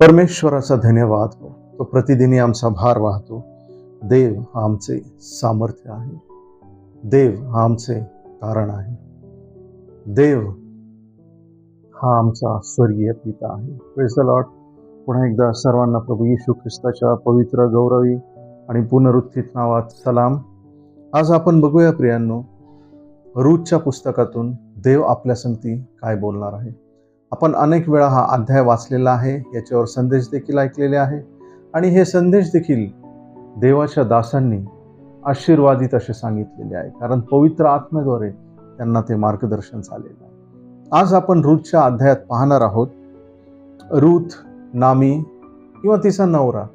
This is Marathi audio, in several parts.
परमेश्वराचा धन्यवाद हो. तो प्रतिदिनी आमचा भार वाहतो. देव हा आमचे सामर्थ्य आहे. देव हा आमचे तारण आहे. देव हा आमचा स्वर्गीय पिता आहे. Praise the Lord. पुन्हा एकदा सर्वांना प्रभू येशू ख्रिस्ताच्या पवित्र, गौरवी आणि पुनरुत्थित नावात सलाम. आज आपण बघूया प्रियांनो, रूथच्या पुस्तकातून देव आपल्या संगती काय बोलणार आहे. आपण अनेक वेळा हा अध्याय वाचलेला आहे, याच्यावर संदेश देखील ऐकलेले आहे आणि हे संदेश देखील देवाच्या दासांनी आशीर्वादित असे सांगितलेले आहे, कारण पवित्र आत्म्याद्वारे त्यांना ते मार्गदर्शन झालेलं आहे. आज आपण रूथच्या अध्यायात पाहणार आहोत. रूथ, नामी किंवा तिचा नवरा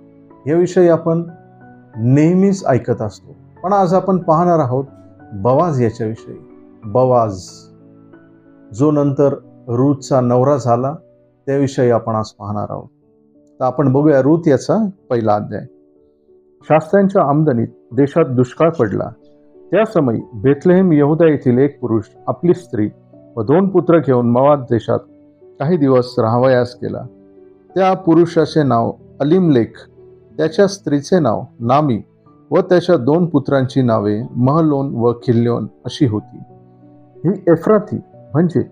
याविषयी आपण नेहमीच ऐकत असतो, पण आज आपण पाहणार आहोत बवाज याच्याविषयी. बवाज जो नंतर रूथचा नवरा झाला, त्याविषयी आपण आज पाहणार आहोत. तर आपण बघूया रूथ याचा पहिला अध्याय. शास्त्रांच्या आमदनीत देशात दुष्काळ पडला. त्या समयी बेथलेहेम यहुदा येथील एक पुरुष आपली स्त्री व 2 पुत्र घेऊन मोआब देशात काही दिवस राहावयास गेला. त्या पुरुषाचे नाव अलीमलेक, त्याच्या स्त्रीचे नाव नामी व त्याच्या 2 पुत्रांची नावे महलोन व किल्योन अशी होती. ही एफ्राती म्हणजे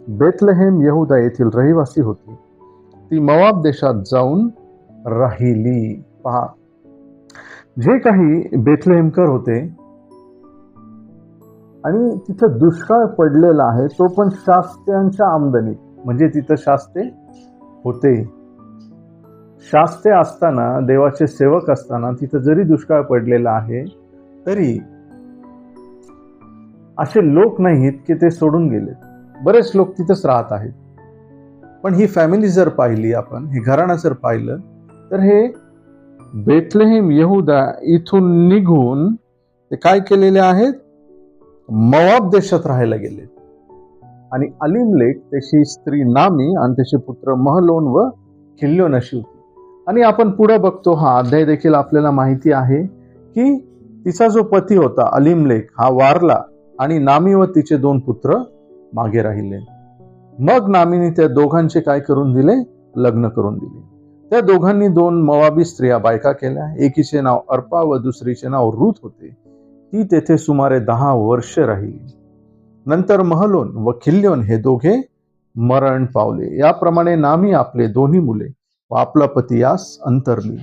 बेथलेहेम यहुदा येथील रहिवासी होती. ती मोआब देशात जाऊन राहिली. पहा, जे काही बेथलेहेमकर होते आणि तिथं दुष्काळ पडलेला आहे, तो पण शास्त्यांच्या आमदनीत, म्हणजे तिथं शास्ते होते. शास्ते असताना, देवाचे सेवक असताना तिथं जरी दुष्काळ पडलेला आहे, तरी असे लोक नाहीत की ते सोडून गेले. बरेच लोक तिथंच राहत आहेत. पण ही फॅमिली जर पाहिली आपण, हे घराणं जर पाहिलं, तर हे बेथलेहेम यहुदा इथून निघून ते काय केलेले आहेत, मोआब देशात राहायला गेले. आणि अलीमलेक त्याची स्त्री नामी आणि त्याचे पुत्र महलोन व किल्योन अशी होती. आणि आपण पुढे बघतो, हा अध्याय देखील आपल्याला माहिती आहे की तिचा जो पती होता अलीमलेक हा वारला आणि नामी व तिचे 2 पुत्र मागे राहिले. मग नामीने त्या दोघांचे काय करून दिले, लग्न करून दिले. त्या दोघांनी 2 मोआबी स्त्रिया बायका केल्या. एकीचे नाव अर्पा व दुसरीचे नाव रूथ होते. ती तेथे सुमारे 10 वर्ष राहिली. नंतर महलोन व किल्योन हे दोघे मरण पावले. याप्रमाणे नामी आपले 2 मुले व आपला पती यास अंतरली.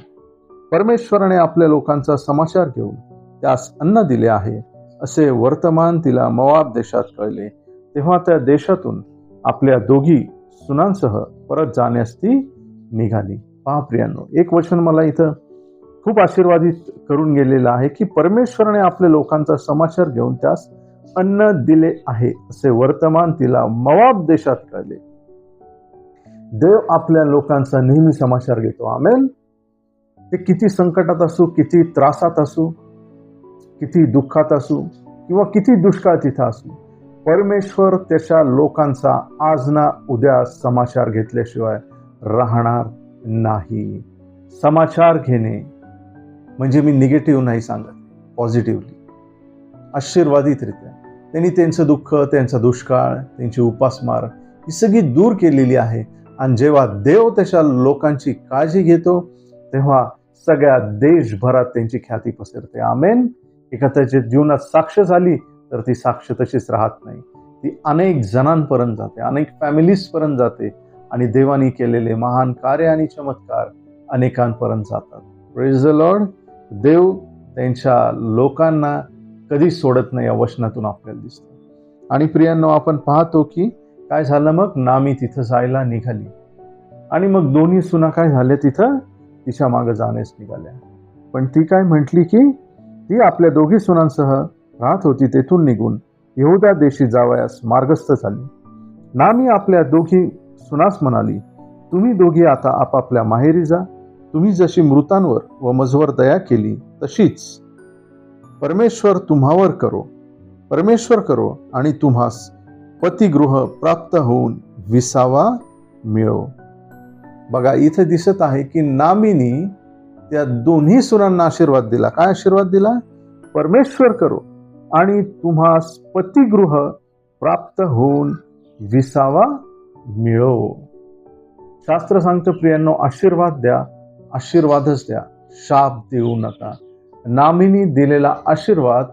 परमेश्वराने आपल्या लोकांचा समाचार घेऊन त्यास अन्न दिले आहे असे वर्तमान तिला मोआब देशात कळले. तेव्हा त्या देशातून आपल्या 2 सुनांसह परत जाण्यास ती निघाली. पहा प्रियांनो, एक वचन मला इथं खूप आशीर्वादित करून गेलेलं आहे की परमेश्वराने आपल्या लोकांचा समाचार घेऊन त्यास अन्न दिले आहे असे वर्तमान तिला मोआब देशात कळले. देव आपल्या लोकांचा नेहमी समाचार घेतो. आमेन. ते किती संकटात असू, किती त्रासात असू, किती दुःखात असू किंवा किती दुष्काळ तिथं असू, परमेश्वर त्याच्या लोकांचा आज ना उद्या समाचार घेतल्याशिवाय राहणार नाही. समाचार घेणे म्हणजे मी निगेटिव्ह नाही सांगत, पॉझिटिव्हली, आशीर्वादितरित्या त्यांनी त्यांचं दुःख, त्यांचा दुष्काळ, त्यांची उपासमार ही सगळी दूर केलेली आहे. आणि जेव्हा देव त्याच्या लोकांची काळजी घेतो, तेव्हा सगळ्या देशभरात त्यांची ख्याती पसरते. आमेन. एखाद्याच्या जीवनात साक्ष झाली तर ती साक्ष तशीच राहत नाही, ती अनेक जणांपर्यंत जाते, अनेक फॅमिलीज पर्यंत जाते आणि देवानी केलेले महान कार्य आणि चमत्कार अनेकांपर्यंत जातात. Praise the Lord. देव त्यांच्या लोकांना कधी सोडत नाही, या वचनातून आपल्याला दिसतं. आणि प्रियांनो, आपण पाहतो की काय झालं. मग नामी तिथं जायला निघाली आणि मग 2 सुना काय झाल्या, तिथं तिच्या मागे जाण्यास निघाल्या. पण ती काय म्हटली की ती आपल्या 2 सुनांसह राहत होती. तेथून निघून यहुदा देशी जावयास मार्गस्थ झाली. नामी आपल्या 2 सुनास म्हणाली, तुम्ही दोघी आता आपापल्या माहेरी जा. तुम्ही जशी मृतांवर व मजवर दया केली तशीच परमेश्वर करो आणि तुम्हास पतिगृह प्राप्त होऊन विसावा मिळो. बघा, इथे दिसत आहे की नामीनी त्या 2 सुनांना आशीर्वाद दिला. काय आशीर्वाद दिला? परमेश्वर करो आणि तुम्हास पतिगृह प्राप्त होऊन विसावा मिळो. शास्त्र सांगतं प्रियांनो, आशीर्वाद द्या, आशीर्वादच द्या, शाप देऊ नका. नामीनी दिलेला आशीर्वाद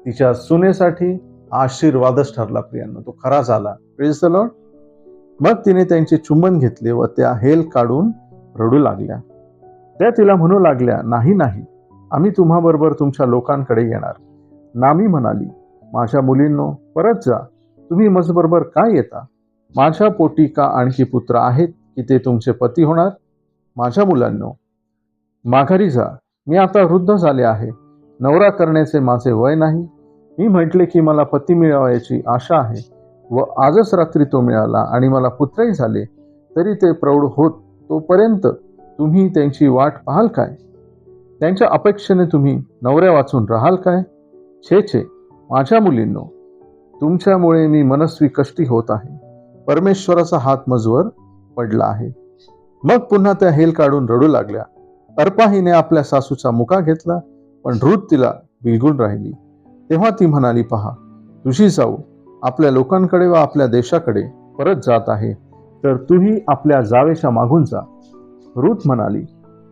तिच्या सुनेसाठी आशीर्वादच ठरला प्रियांनो, तो खरा झाला. Praise the Lord. मग तिने त्यांचे चुंबन घेतले व त्या हेल काढून रडू लागल्या. त्या तिला म्हणू लागल्या, नाही नाही, आम्ही तुम्हाबरोबर तुमच्या लोकांकडे येणार. नामी म्हणाली, माझ्या मुलींनो, परत जा. तुम्ही माझ्याबरोबर का येता? माझ्या पोटी का आणखी पुत्र आहेत की ते तुमचे पती होणार? माझ्या मुलांनो, माघारी जा. मी आता वृद्ध झाले आहे, नवरा करण्याचे माझे वय नाही. मी म्हटले की मला पती मिळवायची आशा आहे व आजच रात्री तो मिळाला आणि मला पुत्रही झाले. तरी ते प्रौढ होत तोपर्यंत तुम्ही त्यांची वाट पाहाल काय? त्यांच्या अपेक्षेने तुम्ही नवऱ्या वाचून राहाल काय? छे छे, माझ्या मुलींनो, तुमच्यामुळे मी मनस्वी कष्टी होत आहे. परमेश्वराचा हात मजवर पडला आहे. मग पुन्हा त्या हेल काढून रडू लागल्या. अर्पा हिने आपल्या सासूचा मुका घेतला, पण रूथ तिला बिलगून राहिली. तेव्हा ती म्हणाली, पहा, तुझी जाऊ आपल्या लोकांकडे व आपल्या देशाकडे परत जात आहे, तर तूही आपल्या जावेच्या मागून जा. रूथ म्हणाली,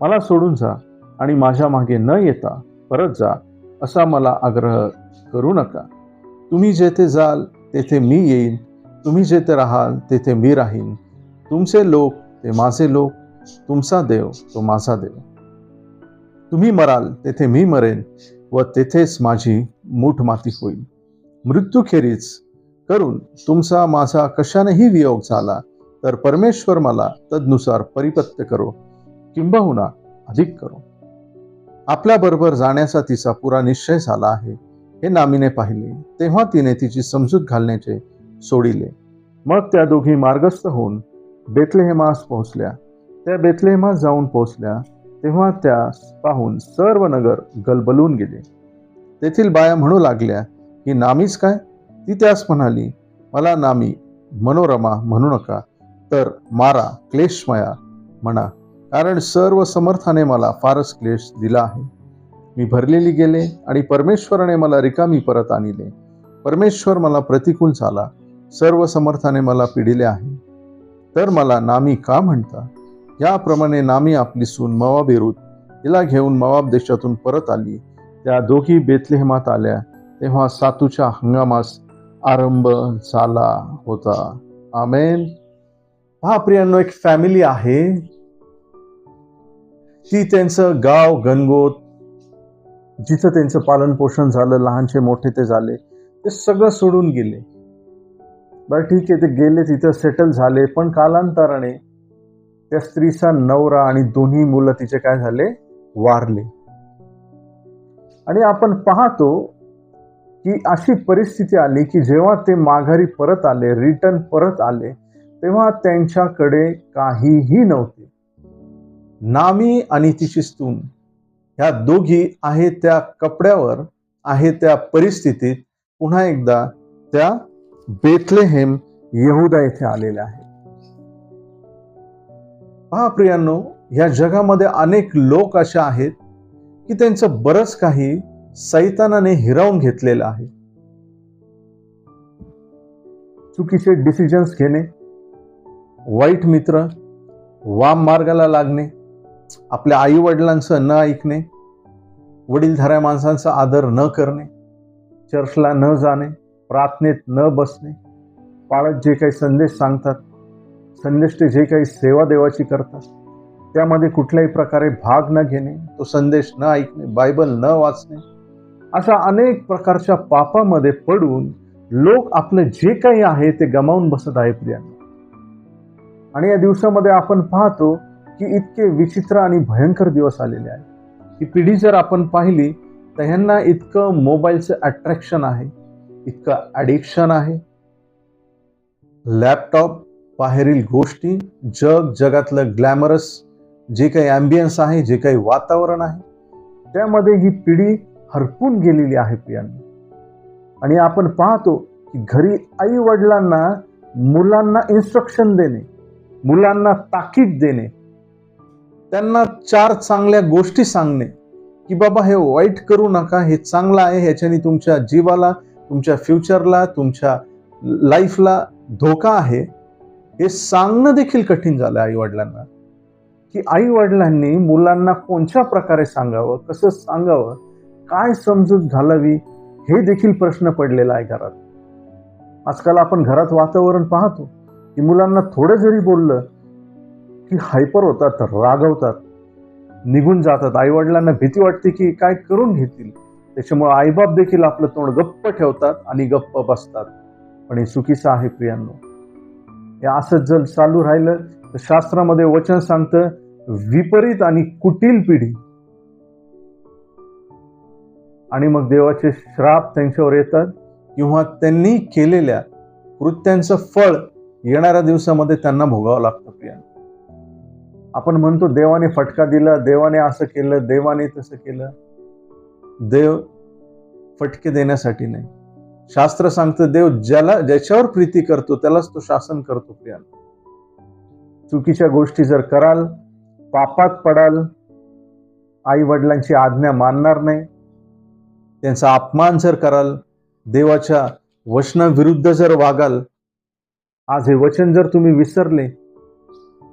मला सोडून जा आणि माझ्या मागे न येता परत जा, असा मला आग्रह करू नका. तुम्ही जेथे जाल तेथे मी येईन, तुम्ही जेथे राहाल तेथे मी राहीन. तुमचे लोक ते माझे लोक, तुमचा देव तो माझा देव. तुम्ही मराल तेथे मी मरेन व तेथेच माझी मूठ माती होईल. मृत्यूखेरीज करून तुमचा माझा कशानेही वियोग झाला तर परमेश्वर मला तदनुसार परिपत्य करो, किंबहुना अधिक करो. आपल्याबरोबर जाण्याचा तिचा पुरा निश्चय झाला आहे हे नामीने पाहिले. तेव्हा तिने तिची समजूत घालण्याचे सोडिले. मग त्या दोघी मार्गस्थ होऊन बेथलेहेमास पोहोचल्या. त्या बेथलेहेमास जाऊन पोहोचल्या तेव्हा त्या पाहून सर्व नगर गलबलून गेले. तेथील बाया म्हणू लागल्या, ही नामीच काय? ती त्यास म्हणाली, मला नामी मनोरमा म्हणू नका, तर मारा क्लेशमया म्हणा, कारण सर्व समर्थाने मला फारच क्लेश दिला आहे. मी भरलेली गेले आणि परमेश्वराने मला रिकामी परत आणले. परमेश्वर मला प्रतिकूल झाला, सर्व समर्थाने मला पिडिले आहे. तर मला नामी का म्हणता? याप्रमाणे नामी आपली सून मोवाबी रूथ हिला घेऊन मोवाब देशातून परत आली. त्या दोघी बेथलेहेमात आल्या तेव्हा सातूच्या हंगामास आरंभ झाला होता. आमेन. पहा प्रियांनो, एक फॅमिली आहे, ती त्यांचं गाव गणगोत, जिथं त्यांचं पालन पोषण झालं, लहानचे मोठे ते झाले, ते सगळं सोडून गेले. बरं ठीक आहे, ते गेले, तिथं सेटल झाले. पण कालांतराने त्या स्त्रीचा नवरा आणि दोन्ही मुलं तिचे काय झाले? वारले. आणि आपण पाहतो की अशी परिस्थिती आली की जेव्हा ते माघारी परत आले, रिटर्न परत आले, तेव्हा त्यांच्याकडे काहीही नव्हते. नामी आणि तिची सून ह्या दोघी आहे त्या कपड्यावर, आहे त्या परिस्थितीत पुन्हा एकदा त्या बेथलेहेम यहुदा येथे आलेल्या आहेत. पहा प्रियांनो, या जगामध्ये अनेक लोक असे आहेत की त्यांचं बरंच काही सैतानाने हिरावून घेतलेलं आहे. चुकीचे डिसिजन्स घेणे, वाईट मित्र, वाम मार्गाला लागणे, आपल्या आई वडिलांचं न ऐकणे, वडीलधाऱ्या माणसांचा आदर न करणे, चर्चला न जाणे, प्रार्थनेत न बसणे, पाळत जे काही संदेश सांगतात, संदेष्टे जे काही सेवा देवाची करतात, त्यामध्ये कुठल्याही प्रकारे भाग न घेणे, तो संदेश न ऐकणे, बायबल न वाचणे, अशा अनेक प्रकारच्या पापामध्ये पडून लोक आपलं जे काही आहे ते गमावून बसत आहे प्रियांनो. आणि या दिवसामध्ये आपण पाहतो की इतके विचित्र आणि भयंकर दिवस आलेले आहेत. ही पिढी जर आपण पाहिली तर ह्यांना इतकं मोबाईलचं अट्रॅक्शन आहे, इतकं ॲडिक्शन आहे. लॅपटॉप, बाहेरील गोष्टी, जगातलं ग्लॅमरस जे काही ॲम्बियन्स आहे, जे काही वातावरण आहे, त्यामध्ये ही पिढी हरपून गेलेली आहे प्रियांनो. आणि आपण पाहतो की घरी आई वडिलांना मुलांना इन्स्ट्रक्शन देणे, मुलांना ताकीद देणे, त्यांना 4 चांगल्या गोष्टी सांगणे की बाबा हे वाईट करू नका, हे चांगलं आहे, ह्याच्याने तुमच्या जीवाला, तुमच्या फ्युचरला, तुमच्या लाईफला धोका आहे. हे सांगणं देखील कठीण झालं आई वडिलांना, की आई वडिलांनी मुलांना कोणत्या प्रकारे सांगावं, कसं सांगावं, काय समजूत घालावी, हे देखील प्रश्न पडलेला आहे घरात. आजकाल आपण घरात वातावरण पाहतो की मुलांना थोडं जरी बोललं की हायपर होतात, रागवतात, निघून जातात. आई वडिलांना भीती वाटते की काय करून घेतील, त्याच्यामुळे आईबाप देखील आपलं तोंड गप्प ठेवतात आणि गप्प बसतात. पण हे चुकीचं आहे प्रियांनो. हे असंच जर चालू राहिलं तर शास्त्रामध्ये वचन सांगतं, विपरीत आणि कुटील पिढी, आणि मग देवाचे श्राप त्यांच्यावर येतात किंवा त्यांनी केलेल्या कृत्यांचं फळ येणाऱ्या दिवसामध्ये त्यांना भोगावं लागतं. प्रियांनो, आपण म्हणतो देवाने फटका दिला, देवाने असं केलं, देवाने तसं केलं. देव फटके देण्यासाठी नाही. शास्त्र सांगतं देव ज्याच्यावर प्रीती करतो त्यालाच तो शासन करतो. प्रियांनो, चुकीच्या गोष्टी जर कराल, पापात पडाल, आई वडिलांची आज्ञा मानणार नाही, त्यांचा अपमान जर कराल, देवाच्या वचनाविरुद्ध जर वागाल, आज हे वचन जर तुम्ही विसरले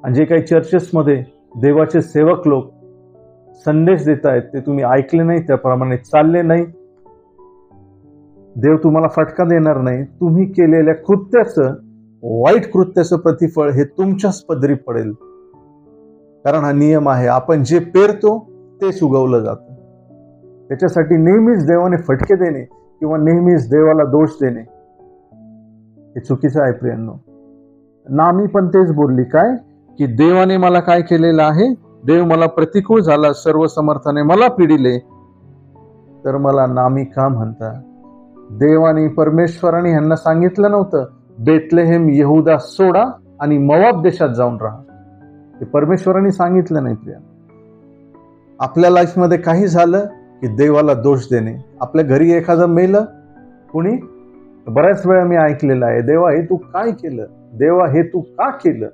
आणि जे काही चर्चेसमध्ये देवाचे सेवक लोक संदेश देत आहेत ते तुम्ही ऐकले नाही, त्याप्रमाणे चालले नाही, देव तुम्हाला फटका देणार नाही. तुम्ही केलेल्या कृत्याचं, वाईट कृत्याचं प्रतिफळ हे तुमच्याच पदरी पडेल. कारण हा नियम आहे, आपण जे पेरतो तेच उगवलं जातं. त्याच्यासाठी नेहमीच देवाने फटके देणे किंवा नेहमीच देवाला दोष देणे हे चुकीचं आहे. प्रियांनो, नामी पण तेच बोलली काय, की देवाने मला काय केलेलं आहे, देव मला प्रतिकूल झाला, सर्व समर्थाने मला पिडिले, तर मला नामी का म्हणता? देवाने, परमेश्वराने ह्यांना सांगितलं नव्हतं बेथलेहेम यहुदा सोडा आणि मोवाब देशात जाऊन राहा. ते परमेश्वराने सांगितलं नाही. प्रिया, आपल्या लाईफमध्ये काही झालं की देवाला दोष देणे. आपल्या घरी एखादं मेलं कुणी, बऱ्याच वेळा मी ऐकलेलं आहे, देवा हे तू काय केलं, देवा हे तू का केलं,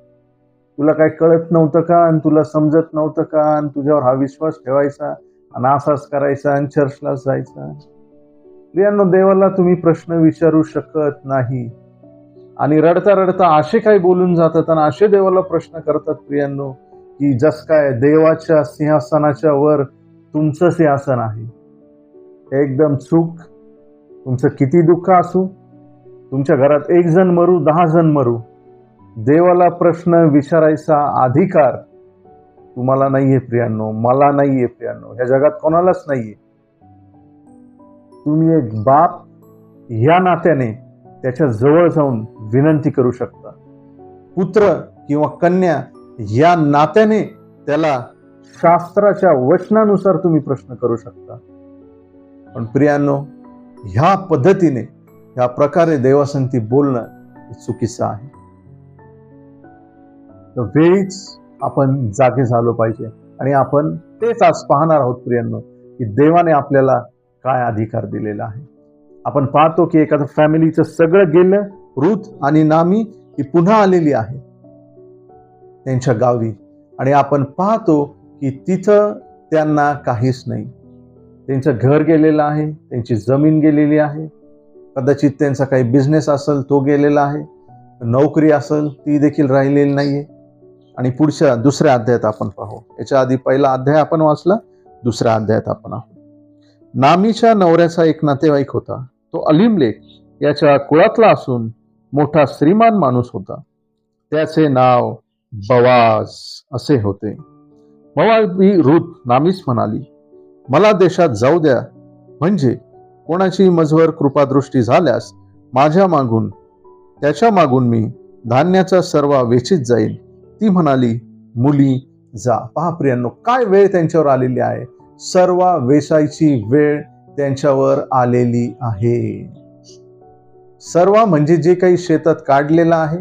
तुला काय कळत नव्हतं का, आणि तुला समजत नव्हतं का, आणि तुझ्यावर हा विश्वास ठेवायचा आणि असाच करायचा आणि चर्चला जायचा. प्रियांनो, देवाला तुम्ही प्रश्न विचारू शकत नाही. आणि रडता रडता असे काही बोलून जातात आणि असे देवाला प्रश्न करतात प्रियांनो, की जस काय देवाच्या सिंहासनाच्या वर तुमचं सिंहासन आहे. एकदम चूक. तुमचं किती दुःख असू, तुमच्या घरात 1 जण मरू, 10 जण मरू, देवाला प्रश्न विचारायचा अधिकार तुम्हाला नाहीये प्रियांनो, मला नाहीये प्रियांनो, ह्या जगात कोणालाच नाहीये. तुम्ही एक बाप या नात्याने त्याच्या जवळ जाऊन विनंती करू शकता. पुत्र किंवा कन्या या नात्याने त्याला शास्त्राच्या वचनानुसार तुम्ही प्रश्न करू शकता. पण प्रियांनो, ह्या पद्धतीने, ह्या प्रकारे देवासंगती बोलणं चुकीचं आहे. तर वेळीच आपण जागे झालो पाहिजे. आणि आपण तेच आज पाहणार आहोत प्रियांनो, की देवाने आपल्याला काय अधिकार दिलेला आहे. आपण पाहतो की एखादं फॅमिलीचं सगळं गेलं, रूथ आणि नामी ही पुन्हा आलेली आहे त्यांच्या गावी, आणि आपण पाहतो की तिथं त्यांना काहीच नाही. त्यांचं घर गेलेलं आहे, त्यांची जमीन गेलेली आहे, कदाचित त्यांचा काही बिझनेस असेल तो गेलेला आहे, नोकरी असेल ती देखील राहिलेली नाहीये. आणि पुढच्या 2ऱ्या अध्यायात आपण पाहू. याच्या आधी पहिला अध्याय आपण वाचला, 2ऱ्या अध्यायात आपण आहोत. नामीच्या नवऱ्याचा एक नातेवाईक होता. तो अलिमलेक याच्या कुळातला असून मोठा श्रीमान माणूस होता. त्याचे नाव बवाज असे होते. मोवाबी रूथ नामीस म्हणाली, मला देशात जाऊ द्या, म्हणजे कोणाची मजवर कृपादृष्टी झाल्यास माझ्या मागून, त्याच्या मागून मी धान्याचा सर्व वेचीत जाईल. ती म्हणाली, मुली जा. पहा प्रियांनो, काय वेळ त्यांच्यावर आलेली आहे. सर्व वेचायची वेळ त्यांच्यावर आलेली आहे. सर्व म्हणजे जे काही शेतात काढलेलं आहे,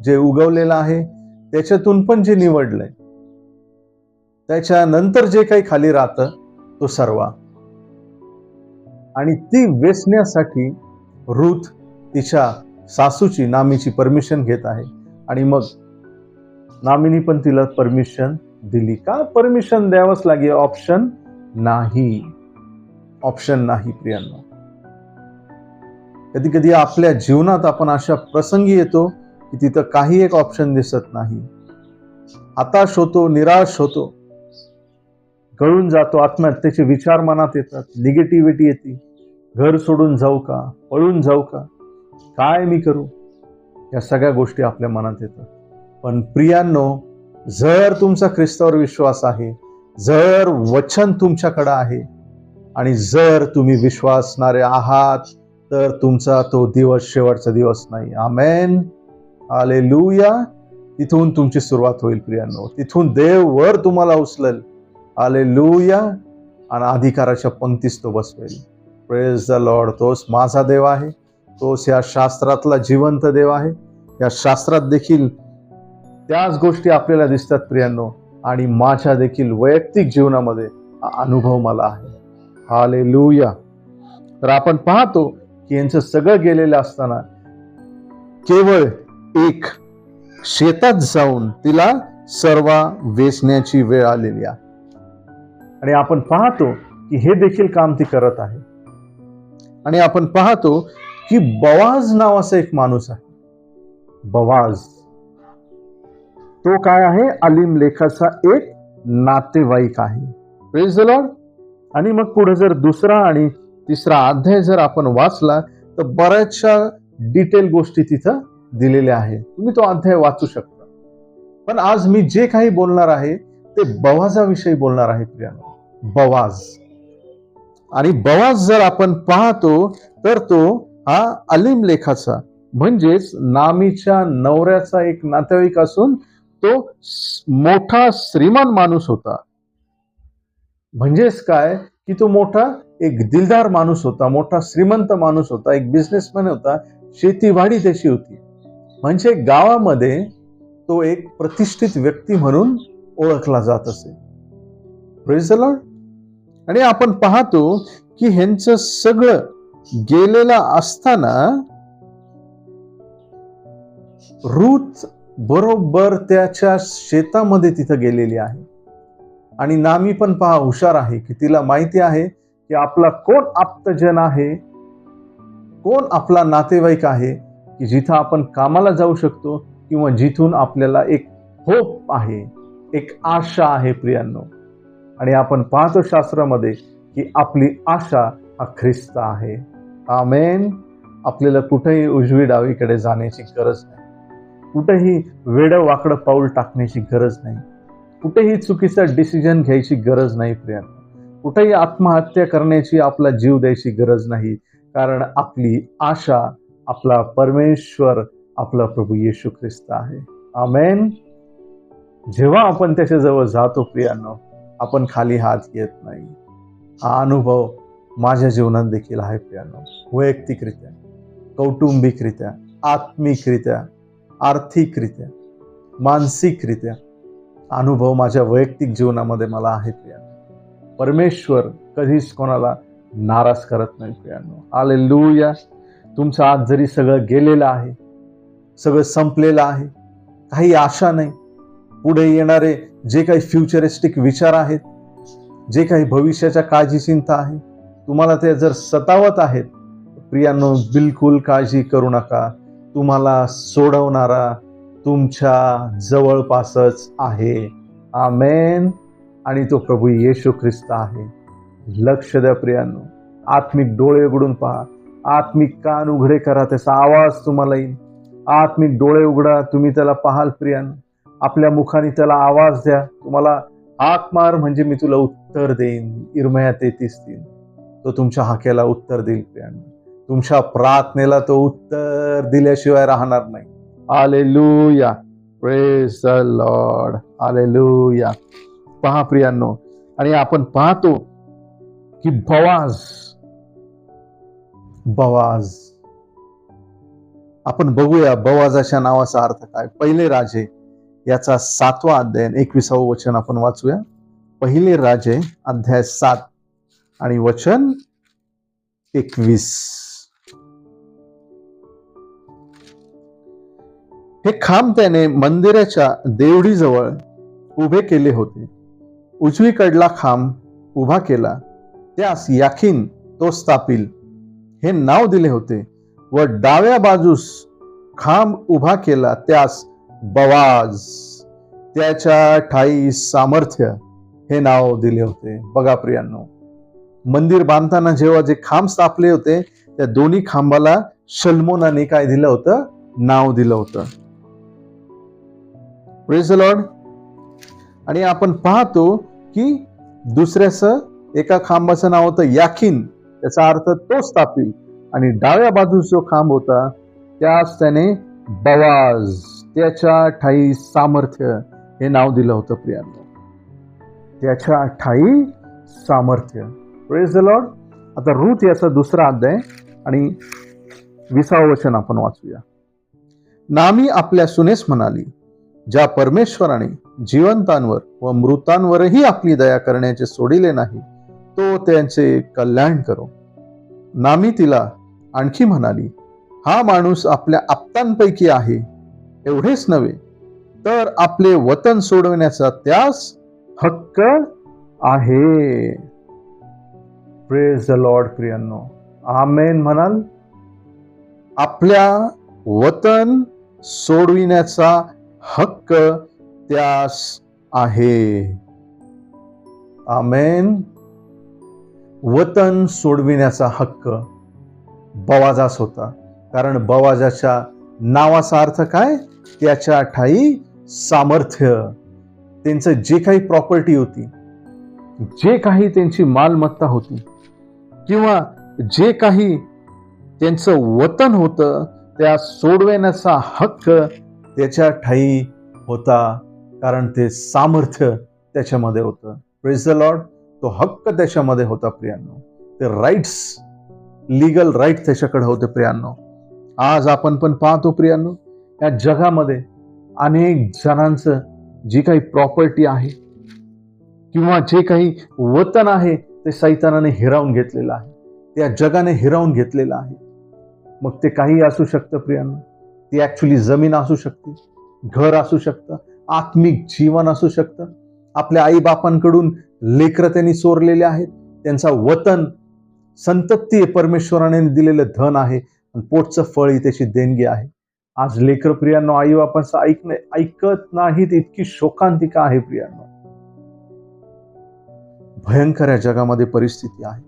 जे उगवलेलं आहे, त्याच्यातून पण जे निवडलंय, त्याच्यानंतर जे काही खाली राहतं तो सर्व. आणि ती वेचण्यासाठी रूथ तिच्या सासूची, नामीची परमिशन घेत आहे. आणि मग नामीनी पण तिला परमिशन दिली. का परमिशन द्यावंच लागेल? ऑप्शन नाही. ऑप्शन नाही प्रियांनो. कधी कधी आपल्या जीवनात आपण अशा प्रसंगी येतो की तिथं काही एक ऑप्शन दिसत नाही. हताश होतो, निराश होतो, गळून जातो, आत्महत्येचे विचार मनात येतात, निगेटिव्हिटी येते. घर सोडून जाऊ का, पळून जाऊ का, काय मी करू, या सगळ्या गोष्टी आपल्या मनात येतात. पण प्रियांनो, जर तुमचा ख्रिस्तावर विश्वास आहे, जर वचन तुमच्याकडे आहे आणि जर तुम्ही विश्वासणारे आहात, तर तुमचा तो दिवस शेवटचा दिवस नाही. आमेन, हालेलुया. तिथून तुमची सुरुवात होईल प्रियांनो. तिथून देव वर तुम्हाला उचलेल, हालेलुया, आणि अधिकाराच्या पंक्तीस तो बसवेल. Praise the Lord. तोच माझा देव आहे, तोच या शास्त्रातला जिवंत देव आहे. या शास्त्रात देखील त्याच गोष्टी आपल्याला दिसतात प्रियांनो, आणि माझ्या देखील वैयक्तिक जीवनामध्ये अनुभव मला आहे. हालेलुया. तर आपण पाहतो की यांचं सगळं गेलेलं असताना केवळ एक शेतात जाऊन तिला सर्व वेचण्याची वेळ आलेली आहे. आणि आपण पाहतो की हे देखील काम ती करत आहे. आणि आपण पाहतो की बोआज नावाचा एक माणूस आहे. बोआज तो काय आहे? अलीमेलेकाचा एक नातेवाईक आहे. Praise the Lord. आणि मग पुढे जर दुसरा आणि तिसरा अध्याय जर आपण वाचला तर बऱ्याचशा डिटेल गोष्टी तिथं दिलेल्या आहेत. तुम्ही तो अध्याय वाचू शकता. पण आज मी जे काही बोलणार आहे ते बोआजाविषयी बोलणार आहे प्रियांनो. बोआज. आणि बोआज जर आपण पाहतो तर तो हा अलीमेलेकाचा म्हणजेच नामीच्या नवऱ्याचा एक नातेवाईक असून तो मोठा श्रीमान माणूस होता. म्हणजेच काय की तो मोठा एक दिलदार माणूस होता, मोठा श्रीमंत माणूस होता, एक बिझनेसमॅन होता, शेतीवाडी त्याची होती. म्हणजे गावामध्ये तो एक प्रतिष्ठित व्यक्ती म्हणून ओळखला जात असे. Praise the Lord. आणि आपण पाहतो की ह्यांचं सगळं गेलेलं असताना रूथ बरोबर त्याच्या शेतामध्ये तिथं गेलेली आहे. आणि नामी पण पहा हुशार आहे की तिला माहिती आहे की आपला कोण आप्तजन आहे, कोण आपला नातेवाईक आहे, की जिथं आपण कामाला जाऊ शकतो किंवा जिथून आपल्याला एक होप आहे, एक आशा आहे प्रियांनो. आणि आपण पाहतो शास्त्रामध्ये की आपली आशा हा ख्रिस्त आहे. आमेन. आपल्याला कुठेही उजवी डावीकडे जाण्याची गरज नाही, कुठेही वेडं वाकडं पाऊल टाकण्याची गरज नाही, कुठेही चुकीचा डिसिजन घ्यायची गरज नाही प्रियांनो. कुठेही आत्महत्या करण्याची, आपला जीव द्यायची गरज नाही. कारण आपली आशा आपला परमेश्वर, आपला प्रभू येशू ख्रिस्त आहे. आमेन. जेव्हा आपण त्याच्याजवळ जातो प्रियांनो, आपण खाली हात घेत नाही. हा अनुभव माझ्या जीवनात देखील आहे प्रियांनो. वैयक्तिकरित्या, कौटुंबिकरित्या, आत्मिकरित्या, आर्थिकरित्या, मानसिकरित्या अनुभव माझ्या वैयक्तिक जीवनामध्ये मला आहे प्रियांनो. परमेश्वर कधीच कोणाला नाराज करत नाही प्रियांनो. हालेलुया. तुमचं आज जरी सगळं गेलेलं आहे, सगळं संपलेलं आहे, काही आशा नाही, पुढे येणारे जे काही फ्युचरिस्टिक विचार आहेत, जे काही भविष्याच्या काळजी चिंता आहे, तुम्हाला ते जर सतावत आहेत प्रियांनो, बिलकुल काळजी करू नका. तुम्हाला सोडवणारा तुमच्या जवळपासच आहे. आमेन. आणि तो प्रभू येशू ख्रिस्त आहे. लक्ष द्या प्रियांनो. आत्मिक डोळे उघडून पहा, आत्मिक कान उघडे करा, त्याचा आवाज तुम्हाला येईल. आत्मिक डोळे उघडा, तुम्ही त्याला पाहाल प्रियांनो. आपल्या मुखाने त्याला आवाज द्या. तुम्हाला हाक मार म्हणजे मी तुला उत्तर देईन. इर्मया 33:3. तो तुमच्या हाकेला उत्तर देईल प्रियांनो. तुमच्या प्रार्थनेला तो उत्तर दिल्याशिवाय राहणार नाही. Hallelujah. Praise the Lord. Hallelujah. पहा प्रियांनो. आणि आपण पाहतो की बोआज आपण बघूया बोआजाच्या नावाचा अर्थ काय. पहिले राजे याचा 7वा अध्याय 21वा वचन आपण वाचूया. पहिले राजे अध्याय 7 आणि वचन 21. हे खांब त्याने मंदिराच्या देवडीजवळ उभे केले होते. उजवीकडला खांब उभा केला, त्यास याखीन तो स्थापिल हे नाव दिले होते. व डाव्या बाजूस खांब उभा केला त्यास बवाज, त्याच्या ठाई सामर्थ्य हे नाव दिले होते. बघा प्रियांनो, मंदिर बांधताना जेव्हा जे खांब स्थापले होते त्या दोन्ही खांबाला शल्मोनाने काय दिलं होतं? नाव दिलं होतं. Praise the Lord. आणि आपण पाहतो की दुसऱ्याचं एका खांबाचं नाव होतं याखीन, त्याचा अर्थ तो स्थापिल, आणि डाव्या बाजूस जो खांब होता त्यास त्याने बवाज, त्याच्या ठाई सामर्थ्य हे नाव दिलं होतं. प्रियांनो, त्याच्या ठाई सामर्थ्य. Praise the Lord. आता रूथ याचा दुसरा अध्याय आणि 20 वचन आपण वाचूया. नामी आपल्या सुनेस म्हणाली, ज्या परमेश्वराने जिवंतांवर व मृतांवरही आपली दया करण्याचे सोडिले नाही, तो त्यांचे कल्याण करो. नामी तिला आणखी म्हणाली, हा माणूस आपल्या आप्तांपैकी आहे, एवढेच नव्हे तर आपले वतन सोडवण्याचा त्यास हक्क आहे. Praise the Lord. प्रियांनो, आमेन म्हणाल. आपल्या वतन सोडविण्याचा हक्क त्यास आहे. आमेन. वतन सोडविण्याचा हक्क बवाजास होता, कारण बवाजाच्या नावाचा अर्थ काय? त्याच्या ठाई सामर्थ्य. त्यांचं जे काही प्रॉपर्टी होती, जे काही त्यांची मालमत्ता होती, किंवा जे काही त्यांचं वतन होतं, त्या सोडवण्याचा हक्क त्याच्या ठाई होता, कारण ते सामर्थ्य त्याच्यामध्ये होतं. Praise the Lord. तो हक्क त्याच्यामध्ये होता. प्रियांनो, ते राईट्स, लीगल राईट त्याच्याकडे होते. प्रियांनो, आज आपण पण पाहतो प्रियांनो, या जगामध्ये अनेक जणांचं जी काही प्रॉपर्टी आहे किंवा जे काही वतन आहे ते सैतानाने हिरावून घेतलेलं आहे, त्या जगाने हिरावून घेतलेलं आहे. मग ते काही असू शकतं प्रियांनो. ती ऍक्च्युली जमीन असू शकते, घर असू शकतं, आत्मिक जीवन असू शकतं. आपल्या आईबापांकडून लेकरं त्यांनी चोरलेले आहेत, त्यांचा वतन, संतती परमेश्वराने दिलेलं धन आहे, आणि पोटचं फळ ही त्याची देणगी आहे. आज लेकर प्रियांनो आई बापांचं ऐकत नाहीत, इतकी शोकांतिका आहे प्रियांनो. भयंकर या जगामध्ये परिस्थिती आहे.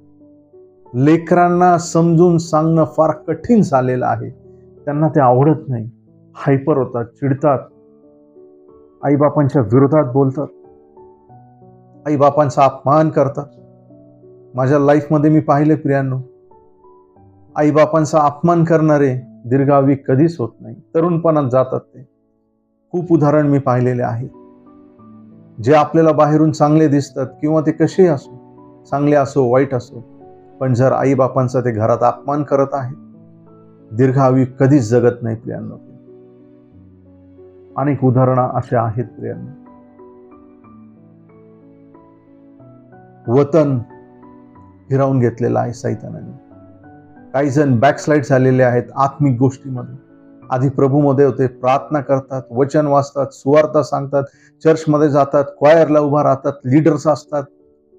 लेकरांना समजून सांगणं फार कठीण झालेलं आहे. त्यांना ते आवडत नाही, हायपर होतात, चिडतात, आईबापांच्या विरोधात बोलतात, आईबापांचा अपमान करतात. माझ्या लाईफमध्ये मी पाहिले प्रियांनो, आईबापांचा अपमान करणारे दीर्घावी कधीच होत नाही, तरुणपणात जातात. ते खूप उदाहरण मी पाहिलेले आहेत. जे आपल्याला बाहेरून चांगले दिसतात, किंवा ते कसे असो, चांगले असो वाईट असो, पण जर आईबापांचा ते घरात अपमान करत आहे, दीर्घावी कधीच जगत नाही प्रियांनो. अनेक उदाहरणं अशा आहेत प्रियांनो. वतन हिरावून घेतलेलं आहे सैतानाने. काही जण बॅकस्लाइड झालेले आहेत आत्मिक गोष्टीमध्ये. आधी प्रभूमध्ये होते, प्रार्थना करतात, वचन वाचतात, सुवार्ता सांगतात, चर्चमध्ये जातात, क्वायरला उभा राहतात, लीडर्स असतात,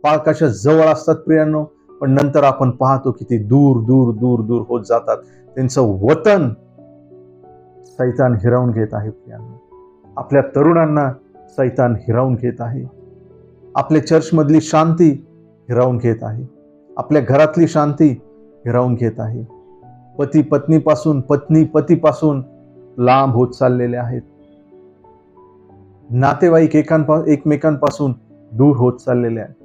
पालकाच्या जवळ असतात प्रियांनो. पण नंतर आपण पाहतो की ते दूर दूर दूर दूर होत जातात. त्यांचं वतन सैतान हिरावून घेत आहे प्रियांनो. आपल्या तरुणांना सैतान हिरावून घेत आहे. आपल्या चर्चमधली शांती हिरावून घेत आहे. आपल्या घरातली शांती हिरावून घेत आहे. पती पत्नीपासून, पत्नी पतीपासून लांब होत चाललेले आहेत. नातेवाईक एकमेकांपासून दूर होत चाललेले आहेत.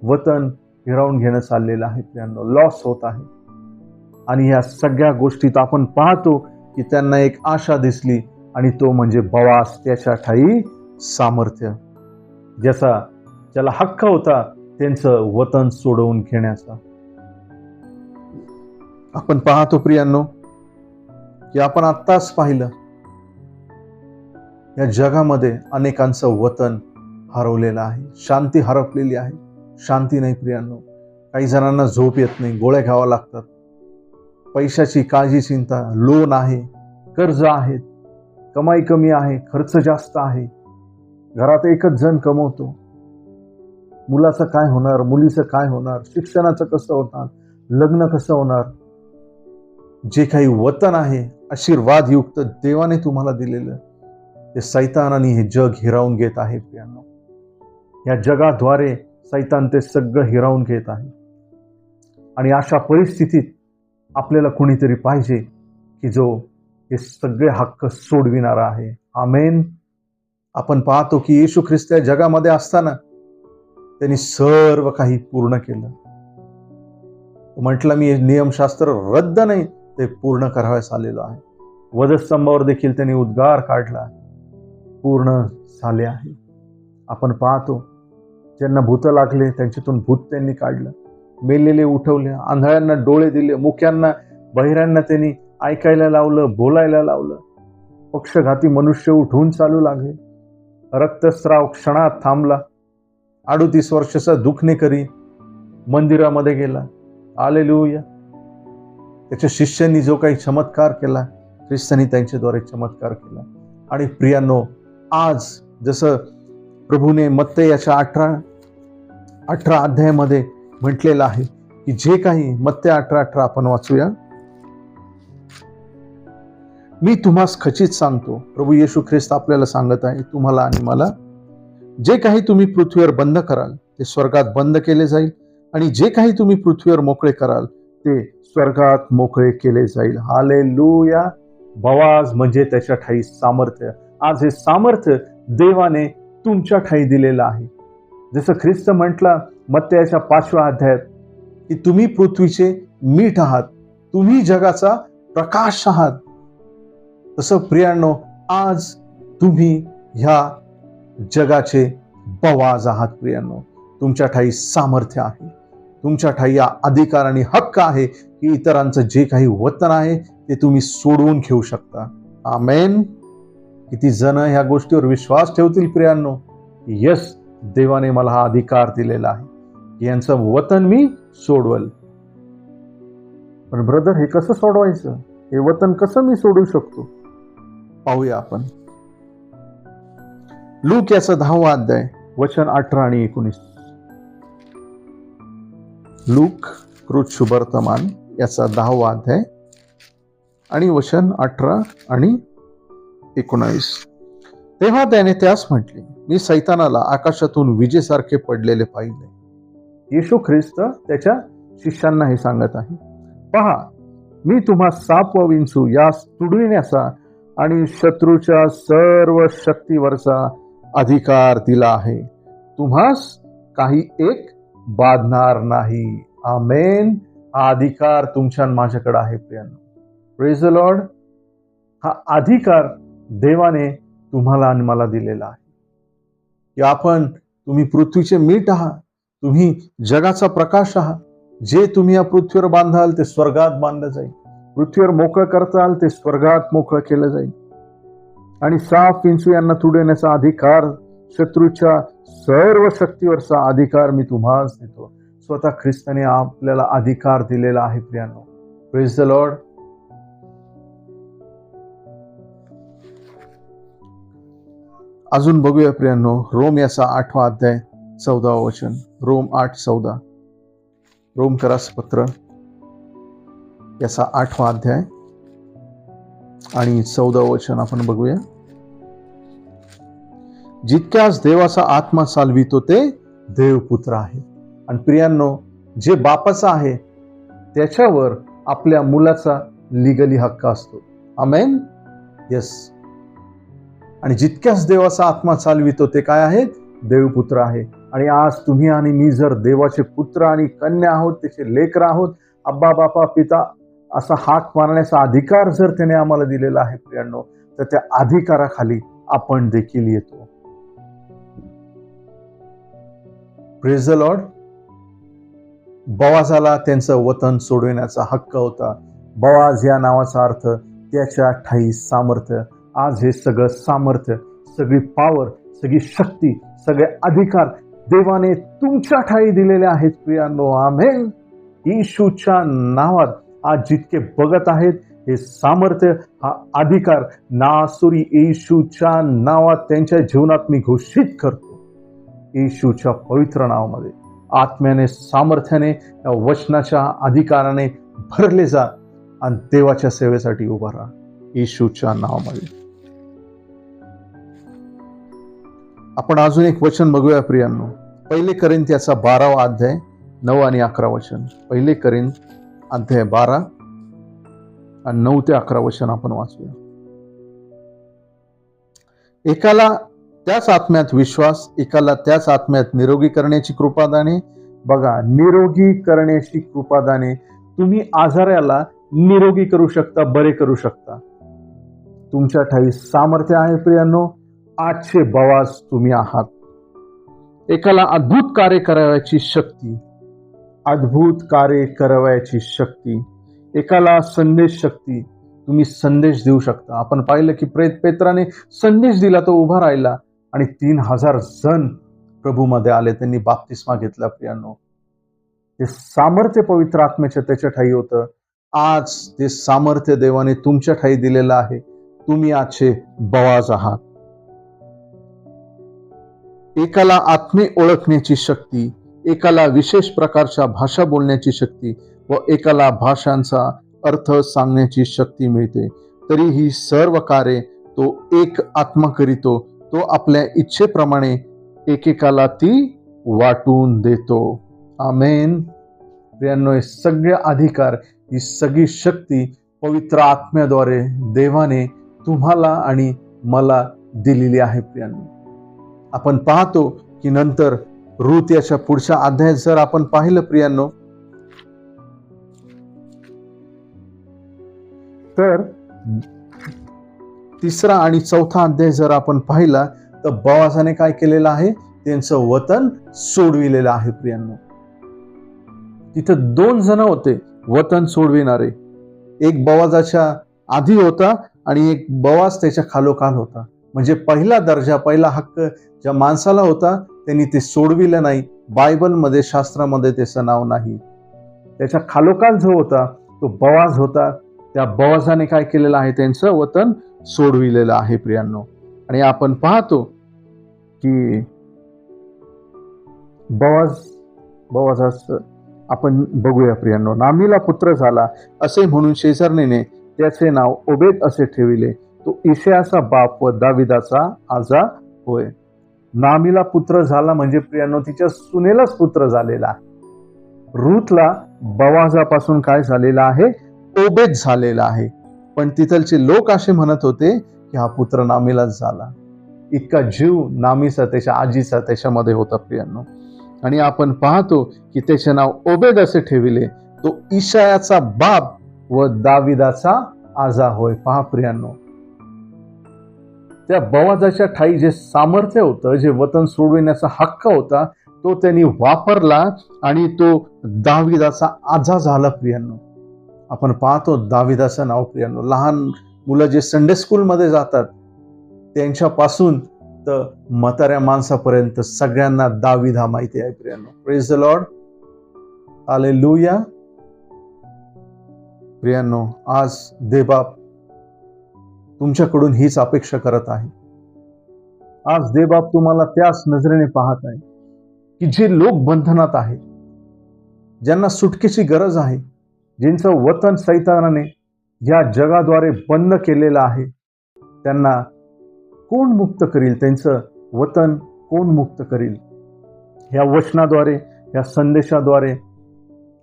वतन हिरावून घेणं चाललेलं आहे प्रियांनो. लॉस होत आहे. आणि या सगळ्या गोष्टीत आपण पाहतो की त्यांना एक आशा दिसली, आणि तो म्हणजे बवास, त्याच्या ठाई सामर्थ्य, ज्याला हक्क होता त्यांचं वतन सोडवून घेण्याचा. आपण पाहतो प्रियांनो की आपण आत्ताच पाहिलं, या जगामध्ये अनेकांचं वतन हरवलेलं आहे, शांती हरपलेली आहे. शांती नाही प्रियांनो. काही जणांना झोप येत नाही, गोळ्या घ्याव्या लागतात. पैशाची काळजी, चिंता, लोन आहे, कर्ज आहेत, कमाई कमी आहे, खर्च जास्त आहे, घरात एकच जण कमवतो. मुलाचं काय होणार, मुलीचं काय होणार, शिक्षणाचं कसं होणार, लग्न कसं होणार. जे काही वतन आहे आशीर्वादयुक्त देवाने तुम्हाला दिलेलं ते सैतानाने हे जग हिरावून घेत आहे प्रियांनो. या जगाद्वारे सैतान ते सगळं हिरावून घेत आहे. आणि अशा परिस्थितीत आपल्याला कुणीतरी पाहिजे की जो हे सगळे हक्क सोडविणारा आहे. आमेन. आपण पाहतो की येशू ख्रिस्त या जगामध्ये असताना त्यांनी सर्व काही पूर्ण केलं. म्हटलं मी नियमशास्त्र रद्द नाही, ते पूर्ण करावयास आलेलो आहे. वधस्तंभावर देखील त्यांनी उद्गार काढला, पूर्ण झाले आहे. आपण पाहतो ज्यांना भूत लागले त्यांच्यातून भूत त्यांनी काढलं, मेलेले उठवले, आंधळ्यांना डोळे दिले, मुक्यांना बहिऱ्यांना त्यांनी ऐकायला लावलं, बोलायला लावलं. पक्षघाती मनुष्य उठून चालू लागले, रक्तस्राव क्षणात थांबला. 38 वर्षाचा दुखणेकरी मंदिरामध्ये गेला. हालेलुया. त्याच्या शिष्यांनी जो काही चमत्कार केला, ख्रिस्तांनी त्यांच्याद्वारे चमत्कार केला. आणि प्रियांनो, आज जसं प्रभूने मत्ते याच्या 18 अध्यायामध्ये म्हटलेलं आहे की जे काही मत्ते 18:18 आपण वाचूया. मी तुम्हास खचित सांगतो, प्रभू येशू ख्रिस्त आपल्याला सांगत आहे, तुम्हाला आणि मला, जे काही तुम्ही पृथ्वीवर बंद कराल ते स्वर्गात बंद केले जाईल, आणि जे काही तुम्ही पृथ्वीवर मोकळे कराल ते स्वर्गात मोकळे केले जाईल. हालेलुया. बवाज म्हणजे त्याच्या ठाई सामर्थ्य. आज हे सामर्थ्य देवाने तुमच्या ठाई दिलेलं आहे. जसं ख्रिस्त म्हटला मत्तेच्या 5व्या अध्यायात की तुम्ही पृथ्वीचे मीठ आहात, तुम्ही जगाचा प्रकाश आहात. तसं प्रियांनो, आज तुम्ही ह्या जगाचे बवाज आहात. प्रियांनो, तुमच्या ठाई सामर्थ्य आहे, तुमच्या ठाई अधिकार आणि हक्क आहे की इतरांचं जे काही वतन आहे ते तुम्ही सोडवून घेऊ शकता. आमेन. किती जण ह्या गोष्टीवर विश्वास ठेवतील प्रियांनो? यस, देवाने मला हा अधिकार दिलेला आहे की यांचं वतन मी सोडवल. पण ब्रदर, हे कसं सोडवायचं? हे वतन कसं मी सोडवू शकतो? पाहूया आपण. लूक याचा 10वा अध्याय वचन 18 आणि 19. लूक कृत शुभवर्तमान याचा 10वा अध्याय आणि वचन 18 आणि 19. तेव्हा त्याने त्यास म्हटले, मी सैतानाला आकाशातून विजेसारखे पडलेले पाहिले. येशू ख्रिस्त त्याच्या शिष्यांना हे सांगत आहे, पहा, मी तुम्हा साप व विंचू यास तुडविण्याचा आणि शत्रूच्या सर्व शक्तीवरचा अधिकार दिला आहे. तुम्हास काही एक बाधणार नाही. आमेन. हा अधिकार तुमच्या माझ्याकडे आहे प्रियांनो. Praise the Lord. हा अधिकार देवाने तुम्हाला आणि मला दिलेला आहे की तुम्ही पृथ्वीचे मीठ आहात, तुम्ही जगाचा प्रकाश आहात. जे तुम्ही या पृथ्वीवर बांधाल ते स्वर्गात बांधलं जाईल, पृथ्वीवर मोकळं करताल ते स्वर्गात मोकळं केलं जाईल. आणि साप विंचू यांना तुडवण्याचा अधिकार, शत्रूच्या सर्व शक्तीवरचा अधिकार मी तुम्हास देतो. स्वतः ख्रिस्ताने आपल्याला अधिकार दिलेला आहे प्रियांनो. Praise the Lord. अजून बघूया प्रियांनो, रोम याचा 8वा अध्याय 14वा वचन. रोम 8:14. रोम करास पत्र याचा 8वा अध्याय आणि 14वा वचन आपण बघूया. जितक्यास देवाचा आत्मा चालवितो ते देवपुत्र आहे. आणि प्रियांनो, जे बापाचा आहे त्याच्यावर आपल्या मुलाचा लिगली हक्क असतो. आमेन. यस. आणि जितक्यास देवाचा आत्मा चालवितो ते काय आहेत? देवपुत्र आहे. आणि आज तुम्ही आणि मी जर देवाचे पुत्र आणि कन्या आहोत, त्याचे लेकर आहोत, अब्बा बापा पिता असा हाक मारण्याचा अधिकार जर त्याने आम्हाला दिलेला आहे प्रियांनो, तर त्या अधिकाराखाली आपण देखील येतो. Praise the Lord. बवाजाला त्यांचं वतन सोडविण्याचा हक्क होता. बवाज या नावाचा अर्थ त्याच्या ठाई सामर्थ्य. आज हे सगळं सामर्थ्य, सगळी पॉवर, सगळी शक्ती, सगळे अधिकार देवाने तुमच्या ठाई दिलेले आहेत प्रियांनो. आमेन. येशूच्या नावात आज जितके बघत आहेत हे सामर्थ्य, हा अधिकार नासुरी येशूच्या नावात त्यांच्या जीवनात मी घोषित करतो. येशूच्या पवित्र नावामध्ये आत्म्याने, सामर्थ्याने, या वचनाच्या अधिकाराने भरले जा आणि देवाच्या सेवेसाठी उभा राहा. येशूच्या नावामध्ये. आपण अजून एक वचन बघूया प्रियांनो. 1 कोरिंथ्याचा 12वा अध्याय 9 आणि 11 वचन. 1 कोरिंथ अध्याय 12 आणि 9 ते 11 वचन आपण वाचूया. एकाला त्याच आत्म्यात विश्वास, एकाला त्याच आत्म्यात निरोगी करण्याची कृपादाने. बघा, निरोगी करण्याची कृपादाने. तुम्ही आजाराला निरोगी करू शकता, बरे करू शकता. तुमच्या ठाई सामर्थ्य आहे प्रियांनो. आजचे बवास तुम्ही आहात. एकाला अद्भुत कार्य करावयाची शक्ती, अद्भुत कार्य करावयाची शक्ती. एकाला संदेश शक्ती, तुम्ही संदेश देऊ शकता. आपण पाहिलं की पेत्राने संदेश दिला, तो उभा राहिला आणि 3000 जण प्रभूमध्ये आले, त्यांनी बाप्तिस्मा घेतला प्रियांनो. ते सामर्थ्य पवित्र आत्म्याच्या त्याच्या ठाई होतं. आज ते सामर्थ्य देवाने तुमच्या ठाई दिलेलं आहे. तुम्ही आजचे बवाज आहात. एकाला आत्मे ओळखण्याची शक्ती, एकाला विशेष प्रकारच्या भाषा बोलण्याची शक्ती व एकाला भाषांचा अर्थ सांगण्याची शक्ती मिळते. तरी ही सर्व कार्य तो एक आत्मा करीतो, तो आपल्या इच्छेप्रमाणे एकेकाला ती वाटून देतो. आमेन. प्रियांनो, हे सगळे अधिकार, ही सगळी शक्ती पवित्र आत्म्याद्वारे देवाने तुम्हाला आणि मला दिलेली आहे प्रियांनो. आपण पाहतो की नंतर रूत याच्या पुढच्या अध्यायात जर आपण पाहिलं प्रियांनो, तर 3रा आणि 4था अध्याय जर आपण पाहिला तर बोआजाने काय केलेलं आहे, त्यांचं वतन सोडविलेलं आहे प्रियांनो. तिथं 2 जण होते वतन सोडविणारे. एक बोआजाच्या आधी होता आणि एक बोआज त्याच्या खालोखाल होता. म्हणजे पहिला दर्जा, पहिला हक्क ज्या माणसाला होता त्यांनी ते सोडविलं नाही. बायबलमध्ये, शास्त्रामध्ये त्याचं नाव नाही. त्याच्या खालोखाल जो होता तो बोआज होता. त्या बोआजाने काय केलेलं आहे, त्यांचं वतन सोडविलेलं आहे प्रियांनो. आणि आपण पाहतो की बोआजाचं आपण बघूया प्रियांनो. नामीला पुत्र झाला असे म्हणून शेजारणीने त्याचे नाव ओबेद असे ठेविले. तो इशयाचा बाप व दाविदाचा आजा होय. नामीला पुत्र झाला म्हणजे प्रियांनो तिच्या सुनेलाच पुत्र झालेला आहे. रूथला बोआजापासून काय झालेला आहे, ओबेद झालेला आहे. पण तिथलचे लोक असे म्हणत होते की हा पुत्र नामीलाच झाला. इतका जीव नामीचा, त्याच्या आजीचा त्याच्यामध्ये होता प्रियांनो. आणि आपण पाहतो की त्याचे नाव ओबेद असे ठेविले. तो इशायाचा बाप व दाविदाचा आजा होय. पहा प्रियांनो, त्या बोआजाच्या ठाई जे सामर्थ्य होतं, जे वतन सोडविण्याचा हक्क होता, तो त्यांनी वापरला आणि तो दाविदाचा आजा झाला प्रियांनो. आपण पाहतो दाविदाचं नाव प्रियांनो. लहान मुलं जे संडे स्कूलमध्ये जातात त्यांच्यापासून तर म्हाताऱ्या माणसापर्यंत सगळ्यांना दावीद हा माहिती आहे प्रियांनो. Praise the Lord, hallelujah. प्रियांनो, आज देवबाप तुमच्याकडून हीच अपेक्षा करत आहे. आज देवबाप तुम्हाला त्याच नजरेने पाहत आहे की जे लोक बंधनात आहेत, ज्यांना सुटकेची गरज आहे, ज्यांचं वतन सैतानाने या जगाद्वारे बंद केलेलं आहे, त्यांना कोण मुक्त करील? त्यांचं वतन कोण मुक्त करील? या वचनाद्वारे, या संदेशाद्वारे,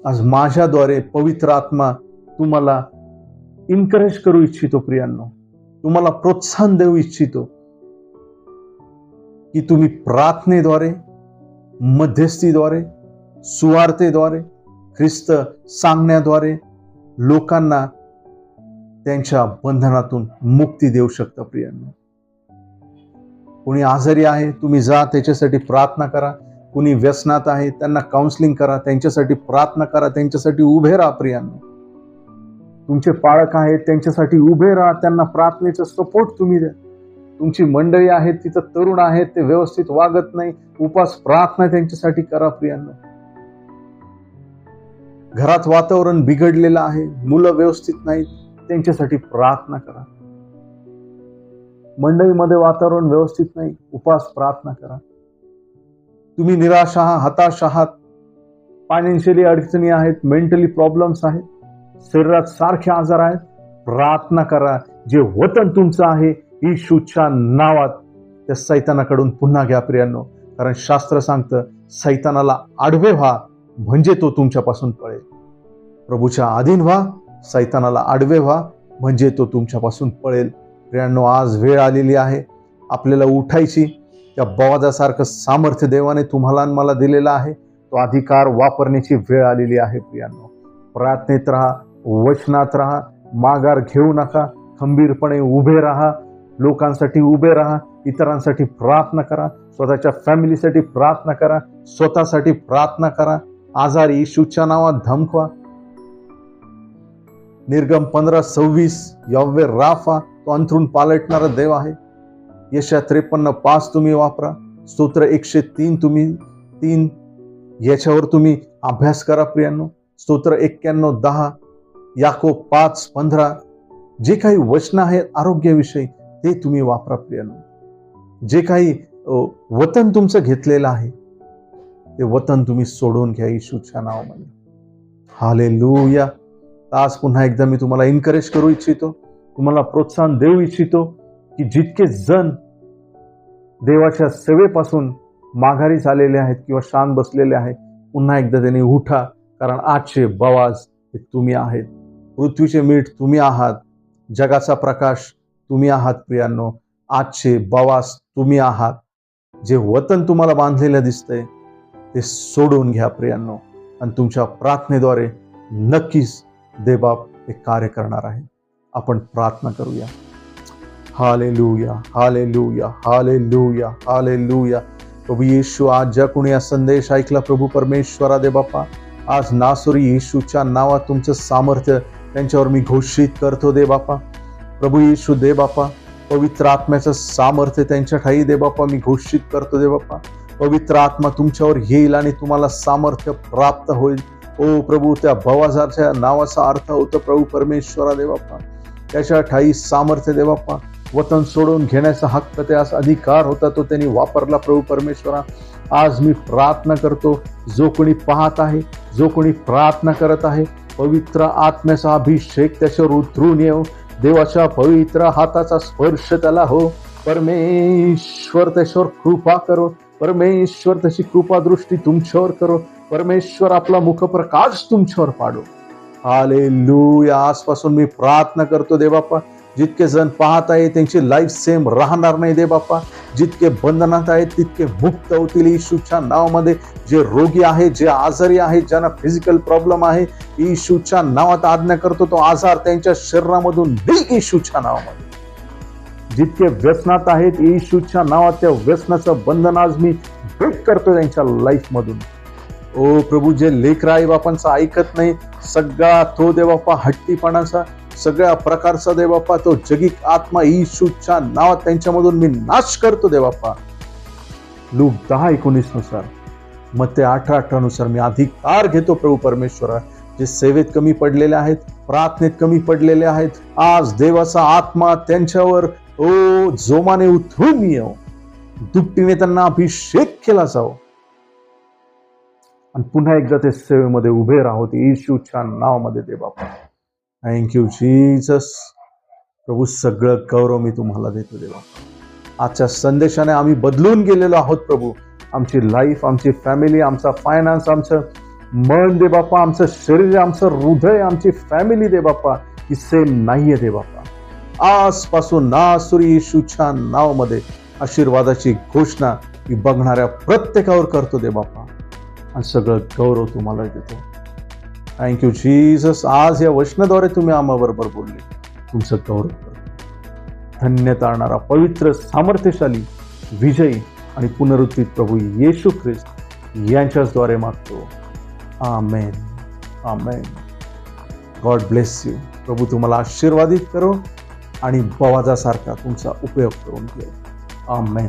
आज माझ्याद्वारे पवित्र आत्मा तुम्हाला इन्करेज करू इच्छितो प्रियांनो. तुम्हाला प्रोत्साहन देऊ इच्छितो की तुम्ही प्रार्थनेद्वारे, मध्यस्थीद्वारे, सुवार्तेद्वारे, ख्रिस्त सांगण्याद्वारे लोकांना त्यांच्या बंधनातून मुक्ती देऊ शकता प्रियांनो. कोणी आजारी आहे, तुम्ही जा त्याच्यासाठी प्रार्थना करा. कोणी व्यसनात आहे, त्यांना काउन्सिलिंग करा, त्यांच्यासाठी प्रार्थना करा, त्यांच्यासाठी उभे राहा प्रियांनो. तुमचे पाळक आहेत, त्यांच्यासाठी उभे राहा, त्यांना प्रार्थनेचा सपोर्ट तुम्ही द्या. तुमची मंडळी आहेत, तिथं तरुण आहेत, ते व्यवस्थित वागत नाही, उपास प्रार्थना त्यांच्यासाठी करा प्रियांनो. घरात वातावरण बिघडलेलं आहे, मुलं व्यवस्थित नाहीत, त्यांच्यासाठी प्रार्थना करा. मंडळीमध्ये वातावरण व्यवस्थित नाही, उपास प्रार्थना करा. तुम्ही निराश आहात, हताश आहात, फायनान्शियली अडचणी आहेत, मेंटली प्रॉब्लेम्स आहेत, शरीरात सारखे आजार आहेत, प्रार्थना करा. जे वतन तुमचं आहे येशूच्या नावात त्या सैतानाकडून पुन्हा घ्या प्रियांनो. कारण शास्त्र सांगतं सैतानाला आडवे व्हा म्हणजे तो तुमच्यापासून पळेल. प्रभूच्या अधीन व्हा, सैतानाला आडवे व्हा म्हणजे तो तुमच्यापासून पळेल. प्रियांनो, आज वेळ आलेली आहे आपल्याला उठायची. त्या बोआजासारखं सामर्थ्य देवाने तुम्हाला आणि मला दिलेला आहे. तो अधिकार वापरण्याची वेळ आलेली आहे. प्रियांनो, प्रार्थनेत राहा, वचनात राहा, माघार घेऊ नका, खंबीरपणे उभे राहा, लोकांसाठी उभे राहा, इतरांसाठी प्रार्थना करा, स्वतःच्या फॅमिलीसाठी प्रार्थना करा, स्वतःसाठी प्रार्थना करा. आजार येशूच्या नावात धमकवा. निर्गम 15:26 यहोवे राफा, तो अंथरूण पालटणारा देव आहे. यशया 53:5 तुम्ही वापरा. स्तोत्र 103 3 याच्यावर तुम्ही अभ्यास करा प्रियांनो. स्तोत्र 91:10, याकोब 5:15 जे काही वचन आहेत आरोग्याविषयी ते तुम्ही वापरा प्रियांनो. जे काही वतन तुमचं घेतलेलं आहे ते वतन तुम्ही सोडून घ्या येशूच्या नावामध्ये. हालेलुया. आज पुन्हा एकदा मी तुम्हाला एनकरेज करू इच्छितो, तुम्हाला प्रोत्साहन देऊ इच्छितो की जितके जण देवाच्या सेवेपासून माघारी झालेले आहेत किंवा शांत बसलेले आहेत, पुन्हा एकदा त्यांनी उठा. कारण आजचे बवाज हे तुम्ही आहेत. पृथ्वीचे मीठ तुम्ही आहात. जगाचा प्रकाश तुम्ही आहात प्रियांनो. आजचे बवाज तुम्ही आहात. जे वतन तुम्हाला बांधलेलं दिसतंय ते सोडून घ्या प्रियांनो. आणि तुमच्या प्रार्थनेद्वारे नक्कीच देवबाप हे कार्य करणार आहे. आपण प्रार्थना करूया. Hallelujah, hallelujah, hallelujah, hallelujah. प्रभू येशू, आज ज्या कोणी हा संदेश ऐकला प्रभू परमेश्वरा दे बापा, आज नासुरी येशूच्या नावात तुमचं सामर्थ्य त्यांच्यावर मी घोषित करतो दे बापा. प्रभू येशू दे बापा, पवित्र आत्म्याचं सामर्थ्य त्यांच्या ठाई दे बापा मी घोषित करतो दे बापा. पवित्र आत्मा तुमच्यावर येईल आणि तुम्हाला सामर्थ्य प्राप्त होईल. ओ प्रभू, त्या बवाजाच्या नावाचा अर्थ होतो प्रभू परमेश्वरा दे बापा, त्याच्या ठाई सामर्थ्य दे बापा. वतन सोडून घेण्याचा हक्क, त्यास अधिकार होता, तो त्यांनी वापरला प्रभू परमेश्वरा. आज मी प्रार्थना करतो, जो कोणी पाहत आहे, जो कोणी प्रार्थना करत आहे, पवित्र आत्म्याचा अभिषेक त्याच्यावर उतरून येऊ. देवाच्या पवित्र हाताचा स्पर्श त्याला हो. परमेश्वर त्याच्यावर कृपा करो. परमेश्वर त्याची कृपा दृष्टी तुमच्यावर करो. परमेश्वर आपला मुखप्रकाश तुमच्यावर पाडो. हालेलुया. आजपासून मी प्रार्थना करतो दे बाप्पा, जितके जण पाहत आहे त्यांची लाईफ सेम राहणार नाही दे बाप्पा. जितके बंधनात आहेत तितके मुक्त होतील येशूच्या नावामध्ये. जे रोगी आहेत, जे आजारी आहेत, ज्यांना फिजिकल प्रॉब्लेम आहे, येशूच्या नावात आज्ञा करतो तो आजार त्यांच्या शरीरामधून निघ येशूच्या नावामध्ये. जितके व्यसनात आहेत येशूच्या नावात त्या व्यसनाचं बंधन आज मी ब्रेक करतो त्यांच्या लाईफ मधून. ओ प्रभू, जे लेकरं आई बापांचं ऐकत नाही, सगळा तो देवापा हट्टीपणाचा, सगळ्या प्रकारचा देवापा तो जगिक आत्मा येशूच्या नावात त्यांच्यामधून मी नाश करतो देवापा. लूक 10:19 नुसार, मत्ते 8:18 नुसार मी अधिकार घेतो प्रभू परमेश्वरा. जे सेवेत कमी पडलेले आहेत, प्रार्थनेत कमी पडलेले आहेत, आज देवाचा आत्मा त्यांच्यावर जोमाने उतरून येऊ. दुपटीने त्यांना अभिषेक केला जाओ आणि पुन्हा एकदा ते सेवेमध्ये उभे राहोत येशूच्या नावामध्ये दे बापा. Thank you Jesus. प्रभू, सगळं गौरव मी तुम्हाला देतो देवा. आजच्या संदेशाने आम्ही बदलून गेलेलो आहोत प्रभू. आमची लाईफ, आमची फॅमिली, आमचा फायनान्स, आमचं मन दे बापा, आमचं शरीर, आमचं हृदय, आमची फॅमिली दे बापा ही सेम नाहीये दे बापा. आजपासून नासुरी येशूच्या नावामध्ये आशीर्वादाची घोषणा मी बघणाऱ्या प्रत्येकावर करतो दे बापा आणि सगळं गौरव तुम्हाला देतो. Thank you Jesus. आज या वचनाद्वारे तुम्ही आम्हाबरोबर बोलले, तुमचं गौरव करतो. धन्यता आणणारा पवित्र, सामर्थ्यशाली, विजयी आणि पुनरुत्थित प्रभू येशू ख्रिस्त यांच्याद्वारे मागतो. Amen, amen. God bless you. प्रभू तुम्हाला आशीर्वादित करो आणि बवाजासारखा तुमचा उपयोग करून घेऊ. आमेन.